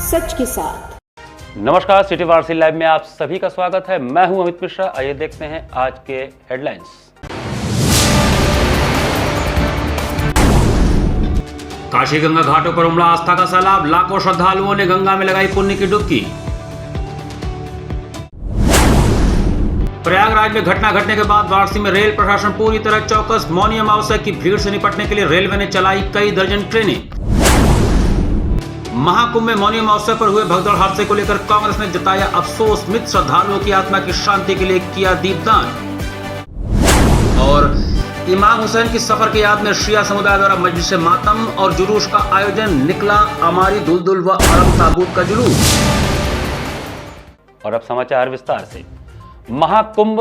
सच के साथ। नमस्कार, सिटी वारसी लाइव में आप सभी का स्वागत है। मैं हूं अमित मिश्रा। आइए देखते हैं आज के हेडलाइंस। काशी गंगा घाटों पर उमड़ा आस्था का सैलाब, लाखों श्रद्धालुओं ने गंगा में लगाई पुण्य की डुबकी। प्रयागराज में घटना घटने के बाद वाराणसी में रेल प्रशासन पूरी तरह चौकस। मौनी अमावस्या की भीड़ से निपटने के लिए रेलवे ने चलाई कई दर्जन ट्रेनें। महाकुंभ में मौनी अमावस्या पर हुए भगदड़ हादसे को लेकर कांग्रेस ने जताया अफसोस। मृत श्रद्धालुओं की आत्मा की शांति के लिए किया दीपदान। और इमाम हुसैन की सफर की याद में शिया समुदाय द्वारा मजलिस मातम और जुलूस का आयोजन। निकला अमारी दुलदुल व अरम ताबूत का जुलूस। और अब समाचार विस्तार से। महाकुंभ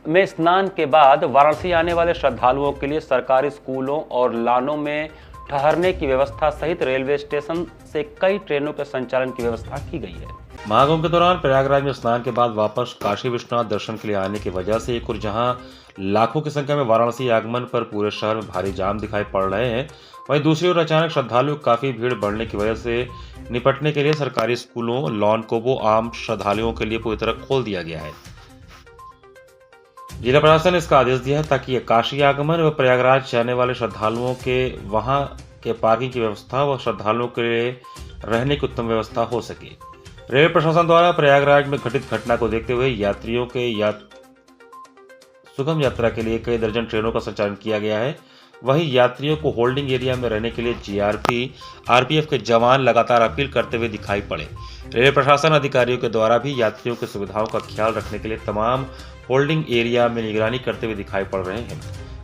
में स्नान के बाद वाराणसी आने वाले श्रद्धालुओं के लिए सरकारी स्कूलों और लानों में ठहरने की व्यवस्था सहित रेलवे स्टेशन से कई ट्रेनों के संचालन की व्यवस्था की गई है। महाकुंभ के दौरान प्रयागराज में स्नान के बाद वापस काशी विश्वनाथ दर्शन के लिए आने की वजह से एक और जहां लाखों की संख्या में वाराणसी आगमन पर पूरे शहर में भारी जाम दिखाई पड़ रहे हैं, वहीं दूसरी ओर अचानक श्रद्धालुओं काफी भीड़ बढ़ने की वजह से निपटने के लिए सरकारी स्कूलों, लॉन कोबो आम श्रद्धालुओं के लिए पूरी तरह खोल दिया गया है। जिला प्रशासन ने इसका आदेश दिया है ताकि काशी आगमन व प्रयागराज जाने वाले श्रद्धालुओं के वहां के पार्किंग की व्यवस्था व श्रद्धालुओं के लिए रहने की उत्तम व्यवस्था हो सके। रेल प्रशासन द्वारा प्रयागराज में घटित घटना को देखते हुए यात्रियों के सुगम यात्रा के लिए कई दर्जन ट्रेनों का संचालन किया गया है। वहीं यात्रियों को होल्डिंग एरिया में रहने के लिए जीआरपी, आरपीएफ के जवान लगातार अपील करते हुए दिखाई पड़े। रेल प्रशासन अधिकारियों के द्वारा भी यात्रियों की सुविधाओं का ख्याल रखने के लिए तमाम होल्डिंग एरिया में निगरानी करते हुए दिखाई पड़ रहे हैं।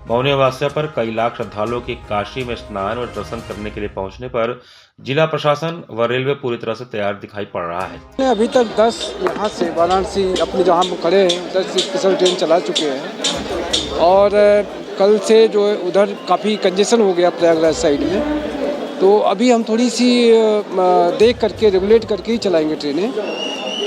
मौनी अमावस्या पर कई लाख श्रद्धालुओं के काशी में स्नान और दर्शन करने के लिए पहुंचने पर जिला प्रशासन व रेलवे पूरी तरह से तैयार दिखाई पड़ रहा है। अभी तक 10 यहाँ से वाराणसी अपने जहाँ हम खड़े हैं 10 स्पेशल ट्रेन चला चुके हैं और कल से जो है उधर काफ़ी कंजेशन हो गया प्रयागराज साइड में, तो अभी हम थोड़ी सी देख करके रेगुलेट करके ही चलाएंगे ट्रेनें।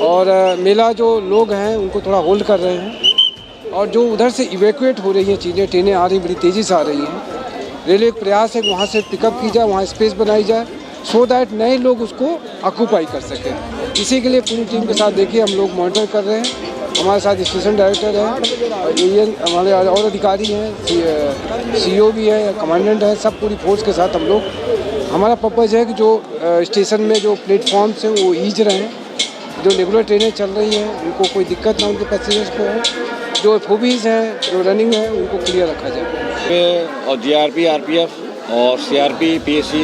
और मेला जो लोग हैं उनको थोड़ा होल्ड कर रहे हैं और जो उधर से इवैक्यूएट हो रही हैं चीज़ें, ट्रेनें आ रही बड़ी तेज़ी से आ रही हैं। रेलवे का प्रयास है कि वहाँ से पिकअप की जाए, वहाँ स्पेस बनाई जाए सो दैट नए लोग उसको ऑक्यूपाई कर सकें। इसी के लिए पूरी टीम के साथ देखिए हम लोग मॉनिटर कर रहे हैं। हमारे साथ स्टेशन डायरेक्टर हैं, एएन हमारे और अधिकारी हैं, सीईओ भी है, कमांडेंट है, सब पूरी फोर्स के साथ हम लोग। हमारा पर्पज़ है कि जो स्टेशन में जो प्लेटफॉर्म्स हैं वो ईज रहे हैं, जो रेगुलर ट्रेनें चल रही हैं उनको कोई दिक्कत ना उनके पैसेंजर्स को हो, जो फोबीज हैं जो रनिंग है उनको क्लियर रखा जाए। और जीआरपी, आरपीएफ और सीआरपी, पीएसी,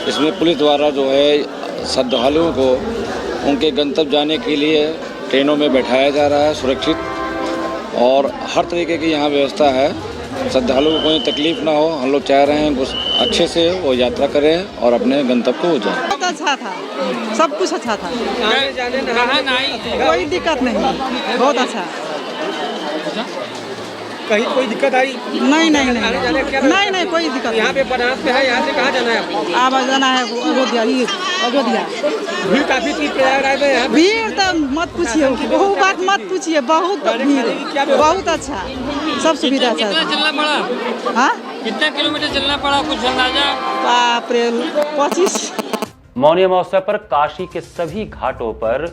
इसमें पुलिस द्वारा जो है श्रद्धालुओं को उनके गंतव्य जाने के लिए ट्रेनों में बैठाया जा रहा है सुरक्षित, और हर तरीके की यहाँ व्यवस्था है। श्रद्धालुओं को कोई तकलीफ ना हो, हम लोग चाह रहे हैं अच्छे से वो यात्रा करें और अपने गंतव्य को हो जाए। बहुत अच्छा था, सब कुछ अच्छा था, कोई दिक्कत नहीं, बहुत अच्छा। कहीं कोई दिक्कत आई? नहीं नहीं नहीं कोई दिक्कत। यहाँ पे बनारस में है, यहाँ से कहाँ जाना है आपको? अब जाना है अयोध्या। भीड़ काफी थी प्रयागराज में यहाँ? भीड़ तो मत पूछिए, बहुत बात मत पूछिए, बहुत भीड़, बहुत अच्छा, सब सुविधा अच्छा। कितना चलना पड़ा? हाँ, कितना किलोमीटर चलना पड़ा, कुछ अंदाजा? बाप रे 25। मौनी अमावस्या पर काशी के सभी घाटों पर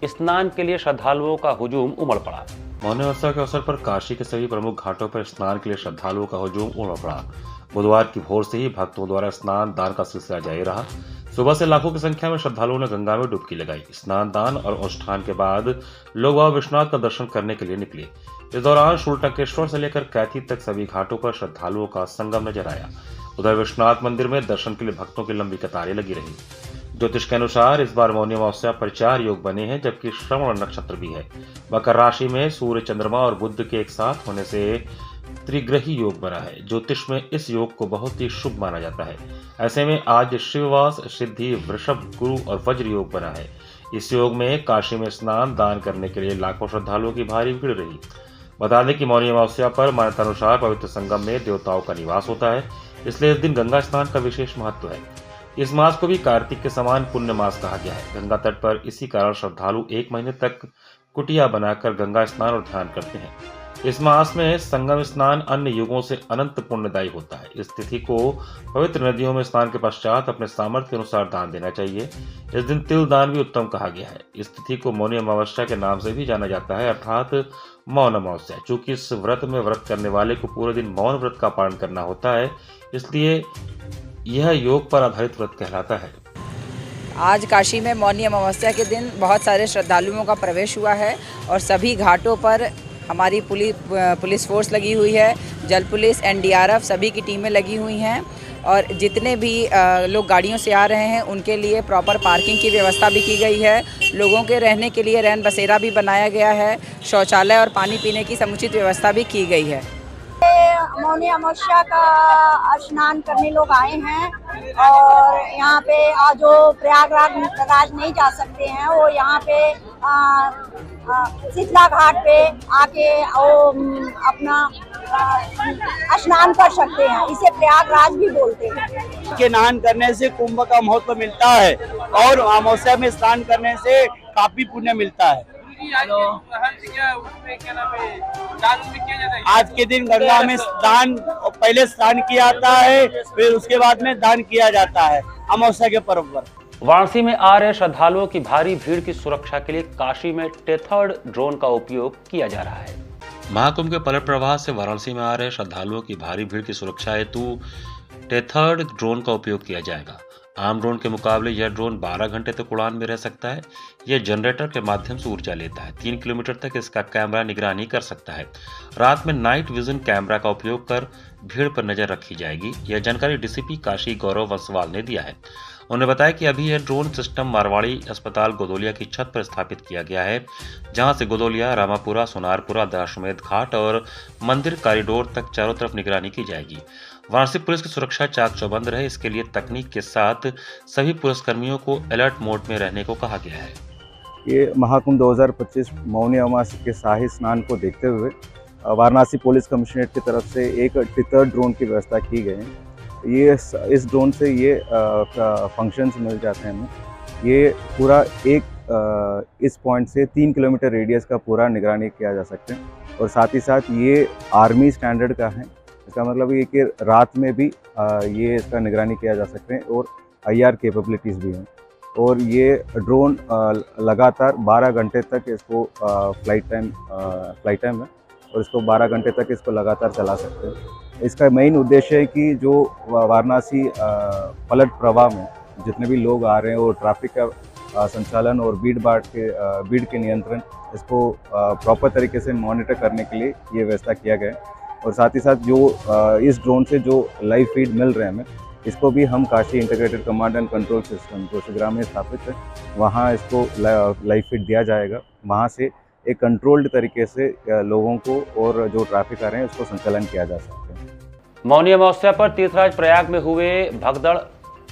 स्नान के लिए श्रद्धालुओं का हुजूम उमड़ पड़ा। मौनी अमावस्या के अवसर पर काशी के सभी प्रमुख घाटों पर स्नान के लिए श्रद्धालुओं का हुजूम उमड़ पड़ा। बुधवार की भोर से ही भक्तों द्वारा स्नान दान का सिलसिला जारी रहा। सुबह से लाखों की संख्या में श्रद्धालुओं ने गंगा में डुबकी लगाई। स्नान दान और अनुष्ठान के बाद लोग बाबा विश्वनाथ का दर्शन करने के लिए निकले। इस दौरान शूलटंकेश्वर से लेकर कैथी तक सभी घाटों पर श्रद्धालुओं का संगम नजर आया। उधर विश्वनाथ मंदिर में दर्शन के लिए भक्तों की लंबी कतारें लगी रही। ज्योतिष के अनुसार इस बार मौनी अमावस्या पर 4 योग बने हैं, जबकि श्रवण नक्षत्र भी है। मकर राशि में सूर्य, चंद्रमा और बुध के एक साथ होने से त्रिग्रही योग बना है। ज्योतिष में इस योग को बहुत ही शुभ माना जाता है। ऐसे में आज शिववास, सिद्धि, वृषभ, गुरु और वज्र योग बना है। इस योग में काशी में स्नान दान करने के लिए लाखों श्रद्धालुओं की भारी भीड़ रही। बता दें कि मौनी अमावस्या पर मान्यतानुसार पवित्र संगम में देवताओं का निवास होता है, इसलिए इस दिन गंगा स्नान का विशेष महत्व है। इस मास को भी कार्तिक के समान पुण्य मास कहा गया है। गंगा तट पर इसी कारण श्रद्धालु 1 महीने तक कुटिया बनाकर गंगा स्नान और ध्यान करते हैं। इस मास में संगम स्नान अन्य युगों से अनंत पुण्यदायी होता है। इस तिथि को पवित्र नदियों में स्नान के पश्चात अपने सामर्थ्य के अनुसार दान देना चाहिए। इस दिन तिल दान भी उत्तम कहा गया है। इस तिथि को मौनी अमावस्या के नाम से भी जाना जाता है, अर्थात मौन अमावस्या। चूंकि इस व्रत में व्रत करने वाले को पूरे दिन मौन व्रत का पालन करना होता है, इसलिए यह योग पर आधारित व्रत कहलाता है। आज काशी में मौनी अमावस्या के दिन बहुत सारे श्रद्धालुओं का प्रवेश हुआ है और सभी घाटों पर हमारी पुलिस फोर्स लगी हुई है, जल पुलिस, एनडीआरएफ सभी की टीमें लगी हुई हैं और जितने भी लोग गाड़ियों से आ रहे हैं उनके लिए प्रॉपर पार्किंग की व्यवस्था भी की गई है। लोगों के रहने के लिए रैन बसेरा भी बनाया गया है। शौचालय और पानी पीने की समुचित व्यवस्था भी की गई है। मौनी अमावस्या का स्नान करने लोग आए हैं और यहाँ पे जो प्रयागराज नहीं जा सकते हैं वो यहाँ पे शीतला घाट पे आके अपना स्नान कर सकते हैं। इसे प्रयागराज भी बोलते हैं। के स्नान करने से कुंभ का महत्व मिलता है और अमावस्या में स्नान करने से काफी पुण्य मिलता है। आज के दिन गंगा में स्नान पहले स्नान किया जाता है, फिर उसके बाद में दान किया जाता है अमावस्या के पर्व पर। वाराणसी में आ रहे श्रद्धालुओं की भारी भीड़ की सुरक्षा के लिए काशी में टेथर्ड ड्रोन का उपयोग किया जा रहा है। महाकुंभ के पलट प्रवाह से वाराणसी में आ रहे श्रद्धालुओं की भारी भीड़ की सुरक्षा हेतु टेथर्ड ड्रोन का उपयोग किया जाएगा। आम ड्रोन के मुकाबले यह ड्रोन 12 घंटे तक उड़ान में रह सकता है। यह जनरेटर के माध्यम से ऊर्जा लेता है। 3 किलोमीटर तक इसका कैमरा निगरानी कर सकता है। रात में नाइट विजन कैमरा का उपयोग कर भीड़ पर नजर रखी जाएगी। यह जानकारी डीसीपी काशी गौरव वंसवाल ने दिया है। उन्होंने बताया कि अभी यह ड्रोन सिस्टम मारवाड़ी अस्पताल गोदोलिया की छत पर स्थापित किया गया है, जहां से गोदोलिया, रामापुरा, सोनारपुरा, दशाश्वमेध घाट और मंदिर कॉरिडोर तक चारों तरफ निगरानी की जाएगी। वाराणसी पुलिस की सुरक्षा चाक चौबंद रहे, इसके लिए तकनीक के साथ सभी पुलिसकर्मियों को अलर्ट मोड में रहने को कहा गया है। ये महाकुंभ 2025 मौनी अमावस्या के शाही स्नान को देखते हुए वाराणसी पुलिस कमिश्नरेट की तरफ से एक टेथर्ड ड्रोन की व्यवस्था की गई है। ये इस ड्रोन से ये फंक्शंस मिल जाते हैं हमें। ये पूरा इस पॉइंट से 3 किलोमीटर रेडियस का पूरा निगरानी किया जा सकते हैं और साथ ही साथ ये आर्मी स्टैंडर्ड का है। इसका मतलब ये कि रात में भी ये इसका निगरानी किया जा सकते हैं और IR कैपेबिलिटीज़ भी हैं। और ये ड्रोन लगातार 12 घंटे तक इसको फ्लाइट टाइम है और इसको 12 घंटे तक इसको लगातार चला सकते हैं। इसका मेन उद्देश्य है कि जो वाराणसी पलट प्रवाह में जितने भी लोग आ रहे हैं और ट्रैफिक का संचालन और भीड़ के नियंत्रण, इसको प्रॉपर तरीके से मॉनिटर करने के लिए ये व्यवस्था किया गया है। और साथ ही साथ जो इस ड्रोन से जो लाइव फीड मिल रहे हैं हमें, इसको भी हम Kashi integrated command and control system जोशीग्राम में स्थापित है, वहाँ इसको लाइव फीड दिया जाएगा। वहाँ से एक कंट्रोल्ड तरीके से लोगों को और जो ट्रैफिक आ रहे हैं उसको संचालन किया जा सकता है। मौनी अमावस्या पर तीर्थराज प्रयाग में हुए भगदड़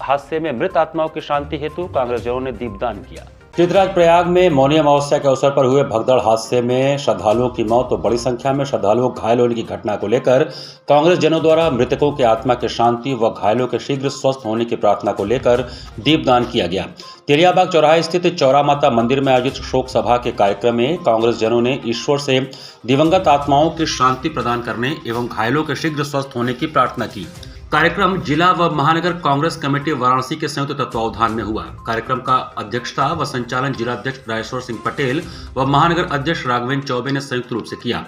हादसे में मृत आत्माओं की शांति हेतु कांग्रेसजनों ने दीपदान किया। तीर्थराज प्रयाग में मौनी अमावस्या के अवसर पर हुए भगदड़ हादसे में श्रद्धालुओं की मौत और बड़ी संख्या में श्रद्धालुओं घायल होने की घटना को लेकर कांग्रेस जनों द्वारा मृतकों की आत्मा की शांति व घायलों के शीघ्र स्वस्थ होने की प्रार्थना को लेकर दीपदान किया गया। तेलियाबाग चौराहे स्थित चौरा माता मंदिर में आयोजित शोक सभा के कार्यक्रम में कांग्रेस जनों ने ईश्वर से दिवंगत आत्माओं की शांति प्रदान करने एवं घायलों के शीघ्र स्वस्थ होने की प्रार्थना की। कार्यक्रम जिला व महानगर कांग्रेस कमेटी वाराणसी के संयुक्त तत्वावधान में हुआ। कार्यक्रम का अध्यक्षता व संचालन जिलाध्यक्ष राजेश्वर सिंह पटेल व महानगर अध्यक्ष राघवेंद्र चौबे ने संयुक्त रूप से किया।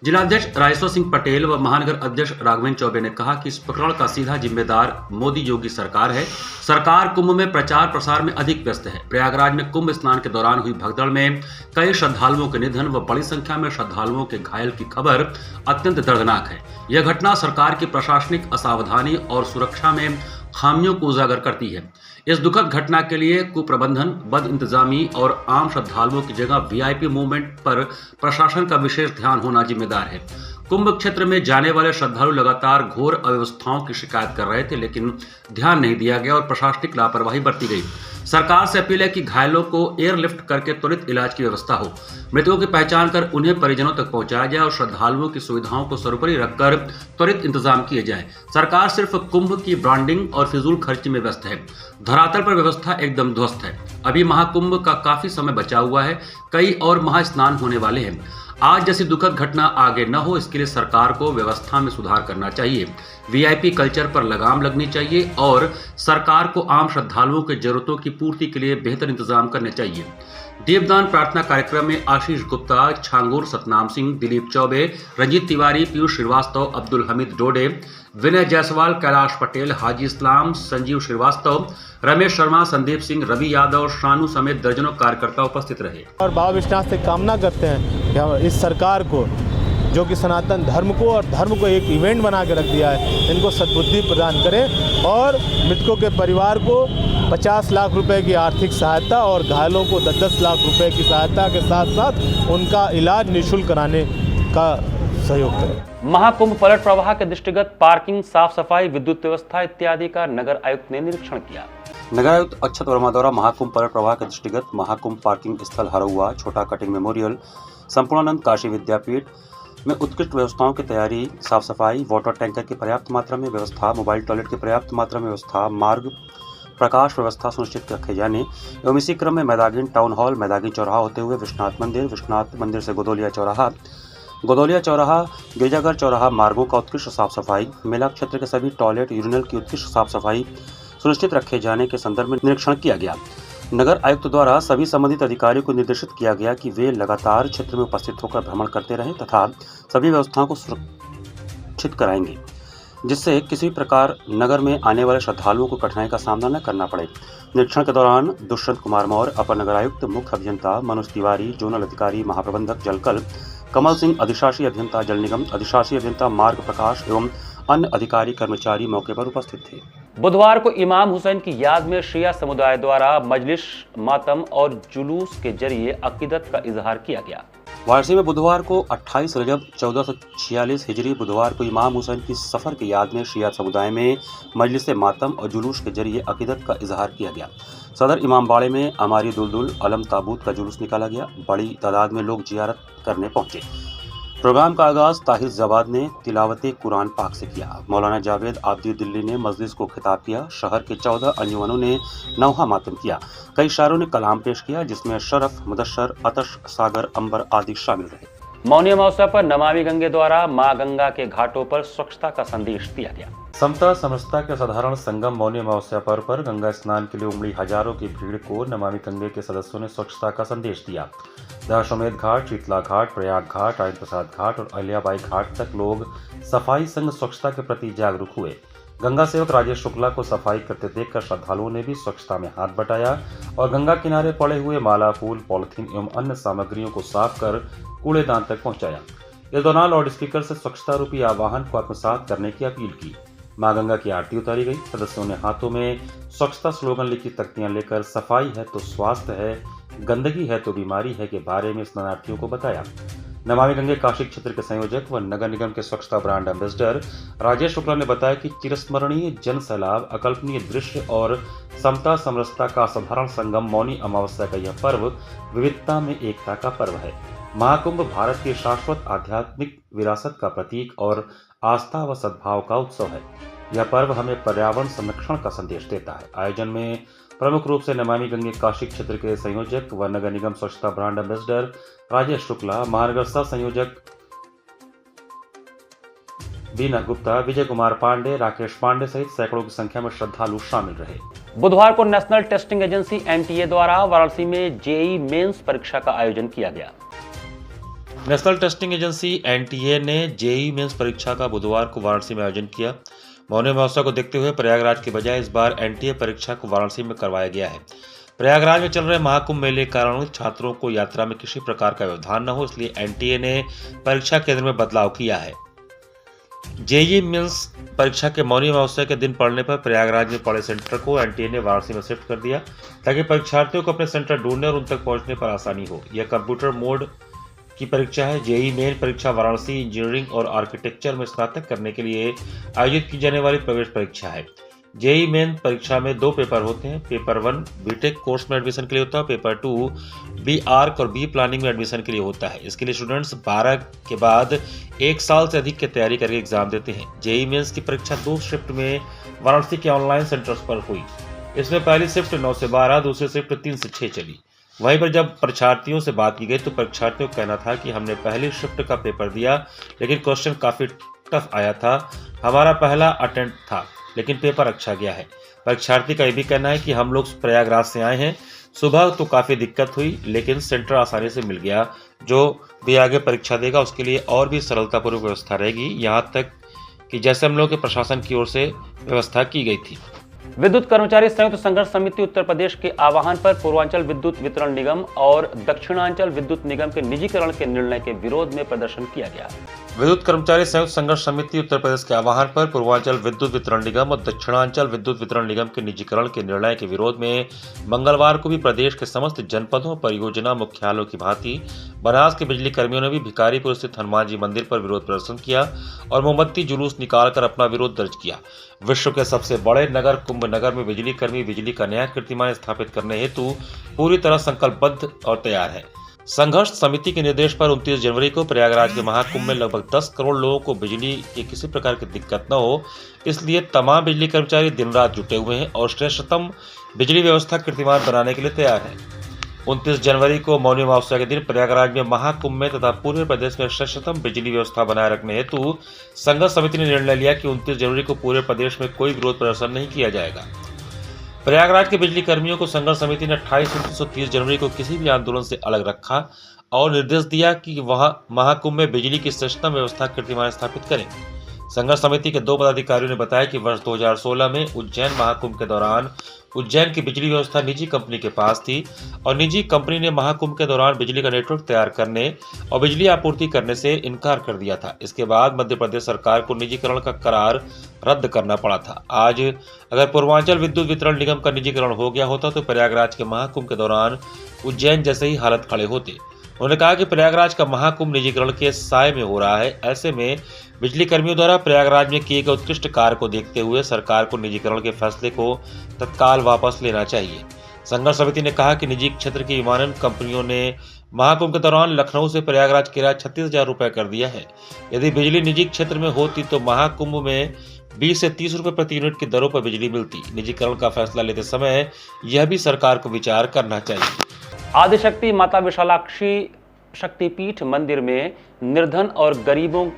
जिलाध्यक्ष राजेश्वर सिंह पटेल व महानगर अध्यक्ष राघवेंद्र चौबे ने कहा कि इस प्रकरण का सीधा जिम्मेदार मोदी योगी सरकार है। सरकार कुंभ में प्रचार प्रसार में अधिक व्यस्त है। प्रयागराज में कुंभ स्नान के दौरान हुई भगदड़ में कई श्रद्धालुओं के निधन व बड़ी संख्या में श्रद्धालुओं के घायल की खबर अत्यंत दर्दनाक है। यह घटना सरकार की प्रशासनिक असावधानी और सुरक्षा में खामियों को उजागर करती है। इस दुखद घटना के लिए कुप्रबंधन, बद इंतजामी और आम श्रद्धालुओं की जगह VIP मूवमेंट पर प्रशासन का विशेष ध्यान होना जिम्मेदार है। कुंभ क्षेत्र में जाने वाले श्रद्धालु लगातार घोर अव्यवस्थाओं की शिकायत कर रहे थे, लेकिन ध्यान नहीं दिया गया और प्रशासनिक लापरवाही बरती गई। सरकार से अपील है कि घायलों को एयरलिफ्ट करके त्वरित इलाज की व्यवस्था हो, मृतकों की पहचान कर उन्हें परिजनों तक पहुंचाया जाए और श्रद्धालुओं की सुविधाओं को सर्वोपरि रखकर त्वरित इंतजाम किए जाए। सरकार सिर्फ कुंभ की ब्रांडिंग और फिजूल खर्ची में व्यस्त है। धरातल पर व्यवस्था एकदम ध्वस्त है। अभी महाकुंभ का काफी समय बचा हुआ है, कई और महास्नान होने वाले हैं। आज जैसी दुखद घटना आगे न हो, इसके लिए सरकार को व्यवस्था में सुधार करना चाहिए। वीआईपी कल्चर पर लगाम लगनी चाहिए और सरकार को आम श्रद्धालुओं की जरूरतों की पूर्ति के लिए बेहतर इंतजाम करने चाहिए। दीपदान प्रार्थना कार्यक्रम में आशीष गुप्ता, छांगुर सतनाम सिंह, दिलीप चौबे, रंजीत तिवारी, पीयूष श्रीवास्तव, अब्दुल हमीद डोडे, विनय जायसवाल, कैलाश पटेल, हाजी इस्लाम, संजीव श्रीवास्तव, रमेश शर्मा, संदीप सिंह, रवि यादव, शानू समेत दर्जनों कार्यकर्ता उपस्थित रहे। और बाबा विश्वनाथ से कामना करते हैं कि हम इस सरकार को, जो कि सनातन धर्म को और धर्म को एक इवेंट बना के रख दिया है, इनको सद्बुद्धि प्रदान करें और मृतकों के परिवार को 50 लाख रुपए की आर्थिक सहायता और घायलों को 10-10 लाख रुपए की सहायता के साथ साथ उनका इलाज निःशुल्क कराने का सहयोग करें। महाकुंभ पलट प्रवाह के दृष्टिगत पार्किंग, साफ सफाई, विद्युत व्यवस्था इत्यादि का नगर आयुक्त ने निरीक्षण किया। नगर आयुक्त अक्षत वर्मा द्वारा महाकुंभ पलट प्रवाह के दृष्टिगत महाकुंभ पार्किंग स्थल हरहुआ, छोटा कटिंग मेमोरियल, संपूर्णानंद काशी विद्यापीठ में उत्कृष्ट व्यवस्थाओं की तैयारी, साफ सफाई, वाटर टैंकर की पर्याप्त मात्रा में व्यवस्था, मोबाइल टॉयलेट की पर्याप्त मात्रा में व्यवस्था, मार्ग प्रकाश व्यवस्था सुनिश्चित रखे जाने एवं इसी क्रम में मैदागिन टाउन हॉल, मैदागिन चौराहा होते हुए विश्वनाथ मंदिर से गोदौलिया चौराहा, गिरजाघर चौराहा मार्गों का उत्कृष्ट साफ सफाई, मेला क्षेत्र के सभी टॉयलेट, यूरिनल की उत्कृष्ट साफ सफाई सुनिश्चित रखे जाने के संदर्भ में निरीक्षण किया गया। नगर आयुक्त द्वारा सभी संबंधित अधिकारियों को निर्देशित किया गया कि वे लगातार क्षेत्र में उपस्थित होकर भ्रमण करते रहें तथा सभी व्यवस्थाओं को सुरक्षित कराएंगे, जिससे किसी प्रकार नगर में आने वाले श्रद्धालुओं को कठिनाई का सामना न करना पड़े। निरीक्षण के दौरान दुष्यंत कुमार मौर्य, अपर नगर आयुक्त, मुख्य अभियंता मनोज तिवारी, जोनल अधिकारी महाप्रबंधक जलकल कमल सिंह, अधिशासी अभियंता जल निगम, अधिशासी अभियंता मार्ग प्रकाश एवं अन्य अधिकारी कर्मचारी मौके पर उपस्थित थे। बुधवार को इमाम हुसैन की याद में शिया समुदाय द्वारा मजलिस, मातम और जुलूस के जरिए अकीदत का इजहार किया गया। वाराणसी में बुधवार को 28 रजब 1446 हिजरी बुधवार को इमाम हुसैन की सफर की याद में शिया समुदाय में मजलिस मातम और जुलूस के जरिए अकीदत का इजहार किया गया। सदर इमामबाड़े में अमारी दुलदुल अलम ताबूत का जुलूस निकाला गया। बड़ी तादाद में लोग जियारत करने पहुंचे। प्रोग्राम का आगाज ताहिर जवाद ने तिलावते कुरान पाक से किया। मौलाना जावेद आब्दी दिल्ली ने मजलिस को खिताब किया। शहर के 14 अंजुमनों ने नौहा मातम किया। कई शायरों ने कलाम पेश किया, जिसमें शरफ, मुदस्सर, अतश, सागर, अंबर आदि शामिल रहे। मौनी अमावस्या पर नमामि गंगे द्वारा मां गंगा के घाटों पर स्वच्छता का संदेश दिया गया। समता समरसता के साधारण संगम मौनी अमावस्या पर गंगा स्नान के लिए उमड़ी हजारों की भीड़ को नमामि गंगे के सदस्यों ने स्वच्छता का संदेश दिया। दशाश्वमेध घाट, शीतला घाट, प्रयाग घाट, राजेंद्र प्रसाद घाट और अहिल्याबाई घाट तक लोग सफाई संग स्वच्छता के प्रति जागरूक हुए। गंगा सेवक राजेश शुक्ला को सफाई करते देखकर श्रद्धालुओं ने भी स्वच्छता में हाथ बटाया और गंगा किनारे पड़े हुए माला, फूल, पॉलिथीन एवं अन्य सामग्रियों को साफ कर कूड़ेदान तक पहुंचाया। इस दौरान लाउड स्पीकर से स्वच्छता रूपी आह्वान को आत्मसात करने की अपील की। मां गंगा की आरती उतारी गई। सदस्यों ने हाथों में स्वच्छता स्लोगन लिखी तख्तियां लेकर सफाई है तो स्वास्थ्य है, गंदगी है तो बीमारी है के बारे में स्नानार्थियों को बताया। नमामि गंगे काशी क्षेत्र के संयोजक व नगर निगम के स्वच्छता ब्रांड एम्बेसडर राजेश शुक्ला ने बताया कि चिरस्मरणीय जन सैलाब, अकल्पनीय दृश्य और समता समरसता का साधारण संगम मौनी अमावस्या का यह पर्व विविधता में एकता का पर्व है। महाकुंभ भारत की शाश्वत आध्यात्मिक विरासत का प्रतीक और आस्था व सद्भाव का उत्सव है। यह पर्व हमें पर्यावरण संरक्षण का संदेश देता है। आयोजन में प्रमुख रूप से नमामि गंगे काशी क्षेत्र के संयोजक व नगर निगम स्वच्छता ब्रांड एम्बेसडर राजेश शुक्ला, महानगर सह संयोजक बीना गुप्ता, विजय कुमार पांडे, राकेश पांडे सहित सैकड़ों की संख्या में श्रद्धालु शामिल रहे। बुधवार को नेशनल टेस्टिंग एजेंसी एनटीए द्वारा वाराणसी में जेईई मेंस परीक्षा का आयोजन किया गया। नेशनल टेस्टिंग एजेंसी एनटीए ने जेईई मेंस परीक्षा का बुधवार को वाराणसी में आयोजन किया। मौनी अमावस्या को देखते हुए प्रयागराज के बजाय इस बार एनटीए परीक्षा को वाराणसी में करवाया गया है। प्रयागराज में चल रहे महाकुंभ मेले के कारण छात्रों को यात्रा में किसी प्रकार का व्यवधान न हो, इसलिए एनटीए ने परीक्षा केंद्र में बदलाव किया है। जेईई मेंस परीक्षा के मौनी अमावस्या के दिन पड़ने पर प्रयागराज में पड़े सेंटर को एनटीए ने वाराणसी में शिफ्ट कर दिया, ताकि परीक्षार्थियों को अपने सेंटर ढूंढने और उन तक पहुंचने पर आसानी हो। यह कंप्यूटर मोड की परीक्षा है। जेईई मेन परीक्षा वाराणसी इंजीनियरिंग और आर्किटेक्चर में स्नातक करने के लिए आयोजित की जाने वाली प्रवेश परीक्षा है। जेईई मेन परीक्षा में 2 पेपर होते हैं। पेपर 1 बीटेक कोर्स में एडमिशन के लिए होता है। पेपर 2 बी आर्क और बी प्लानिंग में एडमिशन के लिए होता है। इसके लिए स्टूडेंट्स 12 के बाद 1 साल से अधिक की तैयारी करके एग्जाम देते हैं। जेईई मेंस की परीक्षा 2 शिफ्ट में वाराणसी के ऑनलाइन सेंटर्स पर हुई। इसमें पहली शिफ्ट 9 से 12, दूसरी शिफ्ट 3 से 6 चली। वहीं पर जब परीक्षार्थियों से बात की गई तो परीक्षार्थियों का कहना था कि हमने पहली शिफ्ट का पेपर दिया लेकिन क्वेश्चन काफी टफ आया था। हमारा पहला अटेम्प्ट था लेकिन पेपर अच्छा गया है। परीक्षार्थी का यह भी कहना है कि हम लोग प्रयागराज से आए हैं, सुबह तो काफी दिक्कत हुई लेकिन सेंटर आसानी से मिल गया। जो भी आगे परीक्षा देगा उसके लिए और भी सरलतापूर्वक व्यवस्था रहेगी, यहाँ तक कि जैसे हम लोग के प्रशासन की ओर से व्यवस्था की गई थी। विद्युत कर्मचारी संयुक्त संघर्ष समिति उत्तर प्रदेश के आह्वान पर पूर्वांचल विद्युत वितरण निगम और दक्षिणांचल विद्युत निगम के निजीकरण के निर्णय के विरोध में प्रदर्शन किया गया। विद्युत कर्मचारी संयुक्त संघर्ष समिति उत्तर प्रदेश के आह्वान पर पूर्वांचल विद्युत वितरण निगम और दक्षिणांचल विद्युत वितरण निगम के निजीकरण के निर्णय के विरोध में मंगलवार को भी प्रदेश के समस्त जनपदों परियोजना मुख्यालयों की भांति बनास के बिजली कर्मियों ने भी भिखारीपुर स्थित हनुमान जी मंदिर पर विरोध प्रदर्शन किया और मोमबत्ती जुलूस निकालकर अपना विरोध दर्ज किया। विश्व के सबसे बड़े नगर कुंभ नगर में बिजली कर्मी बिजली का नया कीर्तिमान स्थापित करने हेतु पूरी तरह संकल्पबद्ध और तैयार है। संघर्ष समिति के निर्देश पर 29 जनवरी को प्रयागराज के महाकुंभ में लगभग 10 करोड़ लोगों को बिजली की किसी प्रकार की दिक्कत न हो, इसलिए तमाम बिजली कर्मचारी दिन रात जुटे हुए हैं और श्रेष्ठतम बिजली व्यवस्था कीर्तिमान बनाने के लिए तैयार हैं। 29 जनवरी को मौनी अमावस्या के दिन प्रयागराज में महाकुंभ में तथा पूरे प्रदेश में श्रेष्ठतम बिजली व्यवस्था बनाए रखने हेतु संघर्ष समिति ने निर्णय लिया कि 29 जनवरी को पूरे प्रदेश में कोई विरोध प्रदर्शन नहीं किया जाएगा। प्रयागराज के बिजली कर्मियों को संघर्ष समिति ने 28-29-30 जनवरी को किसी भी आंदोलन से अलग रखा और निर्देश दिया कि वह महाकुंभ में बिजली की श्रेष्ठतम व्यवस्था कीर्तिमान स्थापित करें। संघर्ष समिति के 2 पदाधिकारियों ने बताया कि वर्ष 2016 में उज्जैन महाकुंभ के दौरान उज्जैन की बिजली व्यवस्था निजी कंपनी के पास थी और निजी कंपनी ने महाकुंभ के दौरान बिजली का नेटवर्क तैयार करने और बिजली आपूर्ति करने से इनकार कर दिया था। इसके बाद मध्य प्रदेश सरकार को निजीकरण का करार रद्द करना पड़ा था। आज अगर पूर्वांचल विद्युत वितरण निगम का निजीकरण हो गया होता तो प्रयागराज के महाकुंभ के दौरान उज्जैन जैसे ही हालत खड़े होते। उन्होंने कहा कि प्रयागराज का महाकुंभ निजीकरण के साए में हो रहा है। ऐसे में बिजली कर्मियों द्वारा प्रयागराज में किए गए उत्कृष्ट कार्य को देखते हुए सरकार को निजीकरण के फैसले को तत्काल वापस लेना चाहिए। संघर्ष समिति ने कहा कि निजी क्षेत्र की विमानन कंपनियों ने महाकुंभ के दौरान लखनऊ से प्रयागराज किराया 36,000 रुपये कर दिया है। यदि बिजली निजी क्षेत्र में होती तो महाकुंभ में 20 से 30 रुपये प्रति यूनिट की दरों पर बिजली मिलती। निजीकरण का फैसला लेते समय यह भी सरकार को विचार करना चाहिए। आदिशक्ति माता विशालाक्षी शक्तिपीठ मंदिर में निर्धन और गरीबों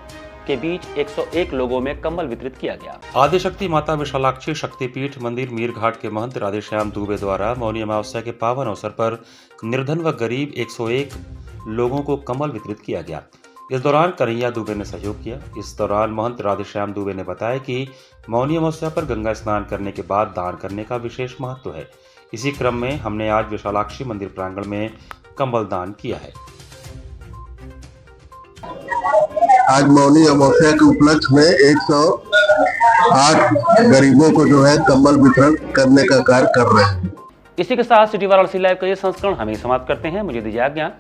के बीच 101 लोगों में कंबल वितरित किया गया। आदिशक्ति माता विशालाक्षी शक्तिपीठ मंदिर मीरघाट के महंत राधेश्याम दुबे द्वारा मौनी अमावस्या के पावन अवसर पर निर्धन व गरीब 101 लोगों को कंबल वितरित किया गया। इस दौरान कन्हैया दुबे ने सहयोग किया। इस दौरान महंत राधेश्याम दुबे ने बताया कि मौनी अमावस्या पर गंगा स्नान करने के बाद दान करने का विशेष महत्व है। इसी क्रम में हमने आज विशालाक्षी मंदिर प्रांगण में कंबल दान किया है। आज मौनी अमावस्या के उपलक्ष्य में 108 गरीबों को जो है कंबल वितरण करने का कार्य कर रहे हैं। इसी के साथ सिटी वाराणसी लाइव का ये संस्करण हम ही समाप्त करते हैं। मुझे दीजिए आज्ञा।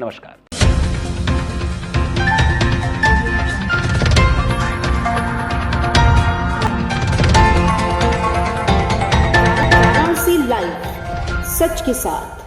नमस्कार। लाइव सच के साथ।